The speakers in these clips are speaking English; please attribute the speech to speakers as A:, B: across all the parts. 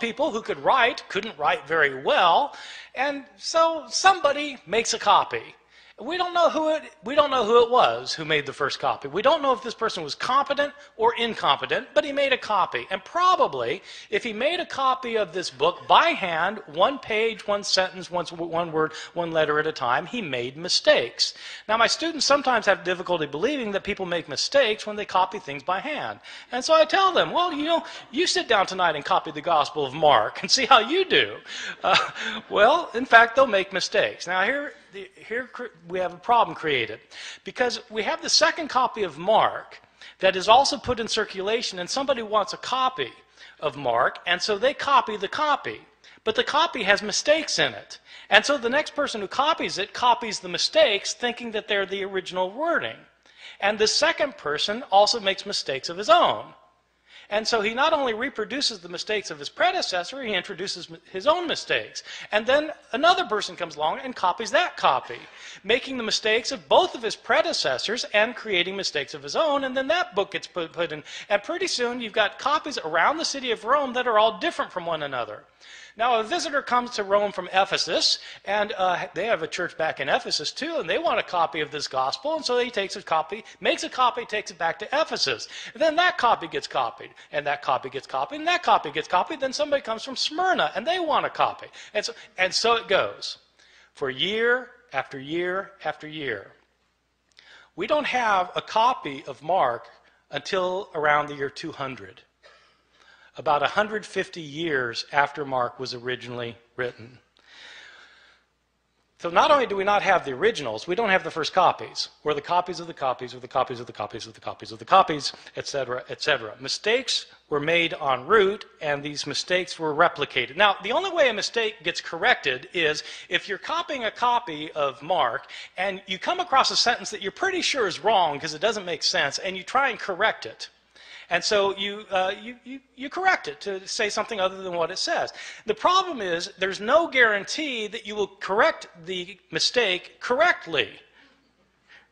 A: people who could write couldn't write very well, and so somebody makes a copy. We don't know who it was who made the first copy. We don't know if this person was competent or incompetent, but he made a copy. And probably, if he made a copy of this book by hand, one page, one sentence, one word, one letter at a time, he made mistakes. Now, my students sometimes have difficulty believing that people make mistakes when they copy things by hand. And so I tell them, well, you sit down tonight and copy the Gospel of Mark and see how you do. Well, in fact, they'll make mistakes. Now, here we have a problem created, because we have the second copy of Mark that is also put in circulation, and somebody wants a copy of Mark, and so they copy the copy. But the copy has mistakes in it. And so the next person who copies it copies the mistakes, thinking that they're the original wording. And the second person also makes mistakes of his own. And so he not only reproduces the mistakes of his predecessor, he introduces his own mistakes. And then another person comes along and copies that copy, making the mistakes of both of his predecessors and creating mistakes of his own. And then that book gets put in. And pretty soon you've got copies around the city of Rome that are all different from one another. Now, a visitor comes to Rome from Ephesus, and they have a church back in Ephesus too, and they want a copy of this gospel, and so he takes a copy, makes a copy, takes it back to Ephesus. And then that copy gets copied, and that copy gets copied, and that copy gets copied. Then somebody comes from Smyrna, and they want a copy. And so it goes for year after year after year. We don't have a copy of Mark until around the year 200. About 150 years after Mark was originally written. So not only do we not have the originals, we don't have the first copies, or the copies of the copies, or the copies of the copies of the copies of the copies, etc., etc. Mistakes were made en route, and these mistakes were replicated. Now, the only way a mistake gets corrected is if you're copying a copy of Mark, and you come across a sentence that you're pretty sure is wrong because it doesn't make sense, and you try and correct it. And so you correct it to say something other than what it says. The problem is there's no guarantee that you will correct the mistake correctly,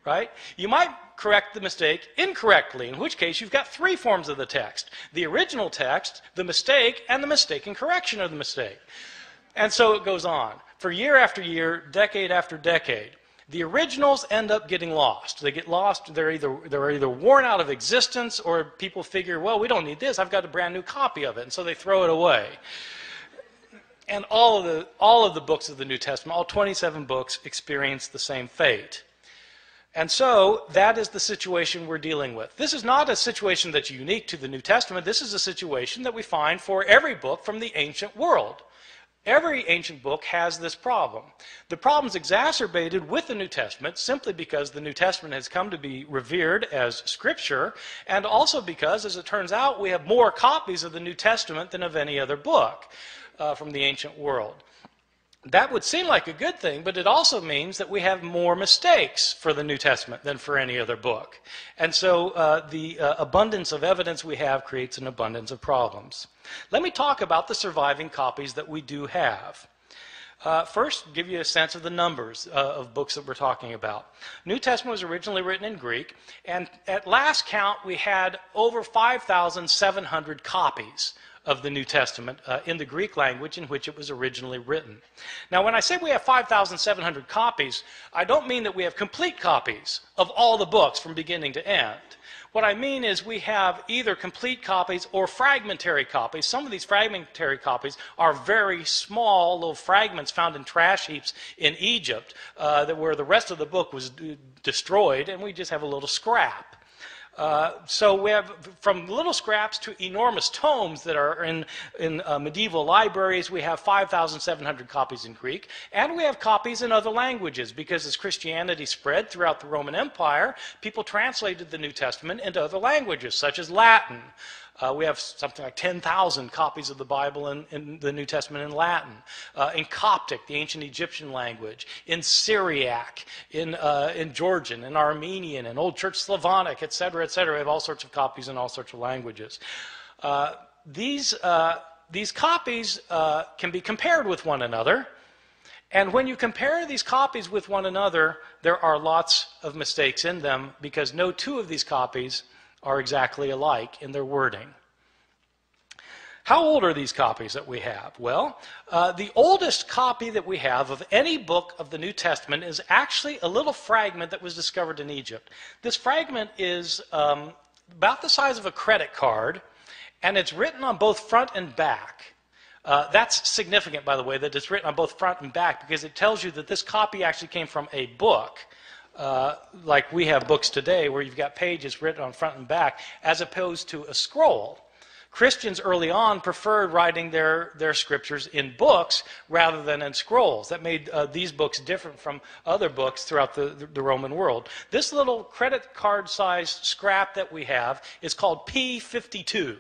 A: right? You might correct the mistake incorrectly, in which case you've got three forms of the text: the original text, the mistake, and the mistaken correction of the mistake. And so it goes on for year after year, decade after decade. The originals end up getting lost. They get lost. They're either worn out of existence, or people figure, well, we don't need this. I've got a brand new copy of it, and so they throw it away. And all of the books of the New Testament, all 27 books, experience the same fate. And so that is the situation we're dealing with. This is not a situation that's unique to the New Testament. This is a situation that we find for every book from the ancient world. Every ancient book has this problem. The problem's exacerbated with the New Testament simply because the New Testament has come to be revered as Scripture, and also because, as it turns out, we have more copies of the New Testament than of any other book from the ancient world. That would seem like a good thing, but it also means that we have more mistakes for the New Testament than for any other book. And so the abundance of evidence we have creates an abundance of problems. Let me talk about the surviving copies that we do have. First, give you a sense of the numbers of books that we're talking about. New Testament was originally written in Greek, and at last count we had over 5,700 copies of the New Testament in the Greek language in which it was originally written. Now, when I say we have 5,700 copies, I don't mean that we have complete copies of all the books from beginning to end. What I mean is we have either complete copies or fragmentary copies. Some of these fragmentary copies are very small little fragments found in trash heaps in Egypt where the rest of the book was destroyed, and we just have a little scrap. So we have from little scraps to enormous tomes that are in medieval libraries. We have 5,700 copies in Greek, and we have copies in other languages because as Christianity spread throughout the Roman Empire, people translated the New Testament into other languages, such as Latin. We have something like 10,000 copies of the Bible in the New Testament in Latin, in Coptic, the ancient Egyptian language, in Syriac, in Georgian, in Armenian, in Old Church Slavonic, etc., etc. We have all sorts of copies in all sorts of languages. These copies can be compared with one another, and when you compare these copies with one another, there are lots of mistakes in them because no two of these copies are exactly alike in their wording. How old are these copies that we have? Well, the oldest copy that we have of any book of the New Testament is actually a little fragment that was discovered in Egypt. This fragment is about the size of a credit card, and it's written on both front and back. That's significant, by the way, that it's written on both front and back, because it tells you that this copy actually came from a book, like we have books today where you've got pages written on front and back, as opposed to a scroll. Christians early on preferred writing their scriptures in books rather than in scrolls. That made these books different from other books throughout the Roman world. This little credit card-sized scrap that we have is called P52.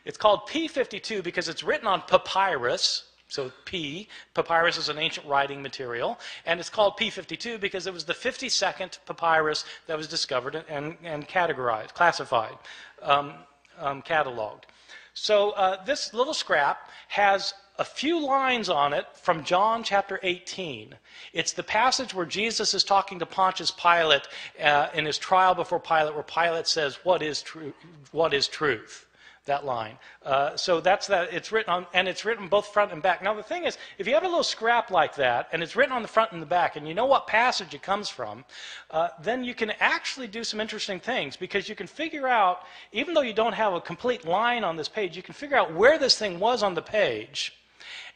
A: It's called P52 because it's written on papyrus. So papyrus is an ancient writing material, and it's called P52 because it was the 52nd papyrus that was discovered and categorized, classified. Cataloged. So this little scrap has a few lines on it from John chapter 18. It's the passage where Jesus is talking to Pontius Pilate in his trial before Pilate, where Pilate says, "What is truth? What is truth?" That line. So that's that. It's written on, and it's written both front and back. Now the thing is, if you have a little scrap like that, and it's written on the front and the back, and you know what passage it comes from, then you can actually do some interesting things, because you can figure out, even though you don't have a complete line on this page, you can figure out where this thing was on the page.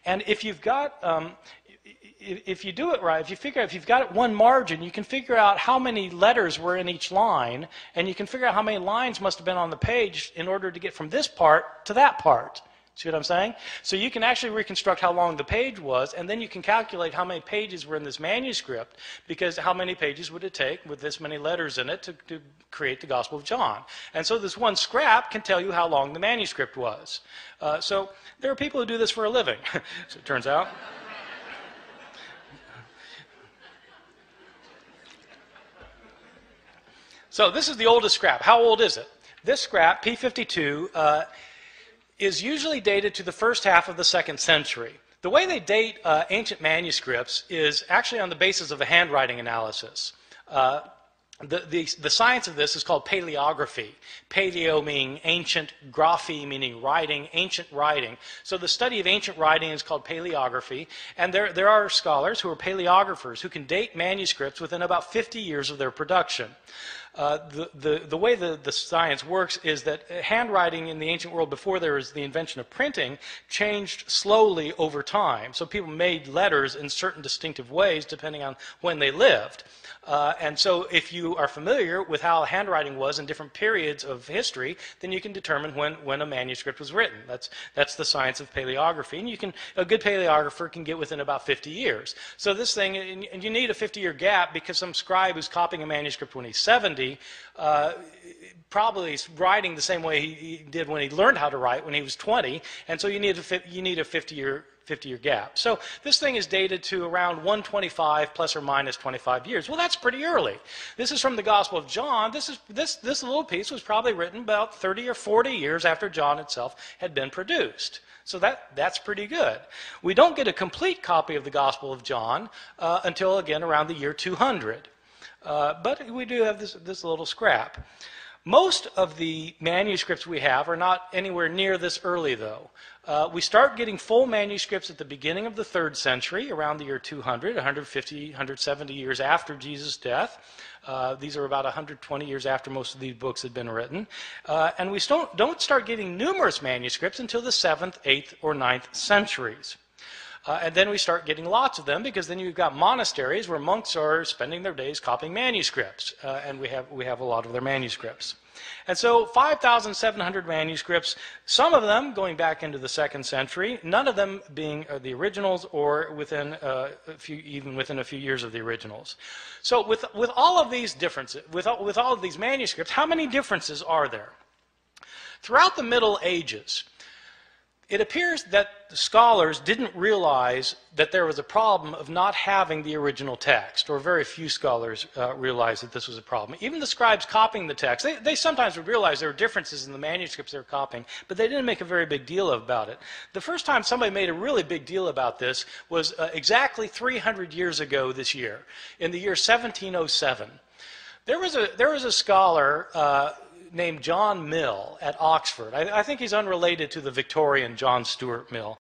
A: And if you've got, if you do it right, if you've got it one margin, you can figure out how many letters were in each line, and you can figure out how many lines must have been on the page in order to get from this part to that part. See what I'm saying? So you can actually reconstruct how long the page was, and then you can calculate how many pages were in this manuscript, because how many pages would it take with this many letters in it to create the Gospel of John. And so this one scrap can tell you how long the manuscript was. So there are people who do this for a living, so it turns out. So this is the oldest scrap. How old is it? This scrap, P52, is usually dated to the first half of the 2nd century. The way they date ancient manuscripts is actually on the basis of a handwriting analysis. The science of this is called paleography. Paleo meaning ancient, graphy meaning writing, ancient writing. So the study of ancient writing is called paleography, and there are scholars who are paleographers who can date manuscripts within about 50 years of their production. The way the science works is that handwriting in the ancient world, before there was the invention of printing, changed slowly over time. So people made letters in certain distinctive ways depending on when they lived. And so if you are familiar with how handwriting was in different periods of history, then you can determine when a manuscript was written. That's the science of paleography. And a good paleographer can get within about 50 years. So this thing, and you need a 50-year gap, because some scribe who's copying a manuscript when he's 70 probably is writing the same way he did when he learned how to write when he was 20, and so you need a 50-year gap. So this thing is dated to around 125 plus or minus 25 years. Well, that's pretty early. This is from the Gospel of John. This little piece was probably written about 30 or 40 years after John itself had been produced. So that's pretty good. We don't get a complete copy of the Gospel of John until, again, around the year 200. But we do have this little scrap. Most of the manuscripts we have are not anywhere near this early, though. We start getting full manuscripts at the beginning of the 3rd century, around the year 200, 150, 170 years after Jesus' death. These are about 120 years after most of these books had been written. And we don't start getting numerous manuscripts until the 7th, 8th, or 9th centuries. And then we start getting lots of them, because then you've got monasteries where monks are spending their days copying manuscripts, and we have a lot of their manuscripts. And so 5,700 manuscripts, some of them going back into the 2nd century, none of them being the originals, or within even within a few years of the originals. So with all of these differences, with all of these manuscripts, how many differences are there? Throughout the Middle Ages, it appears that the scholars didn't realize that there was a problem of not having the original text, or very few scholars realized that this was a problem. Even the scribes copying the text, they sometimes would realize there were differences in the manuscripts they were copying, but they didn't make a very big deal about it. The first time somebody made a really big deal about this was exactly 300 years ago this year, in the year 1707. There was a scholar named John Mill at Oxford. I think he's unrelated to the Victorian John Stuart Mill.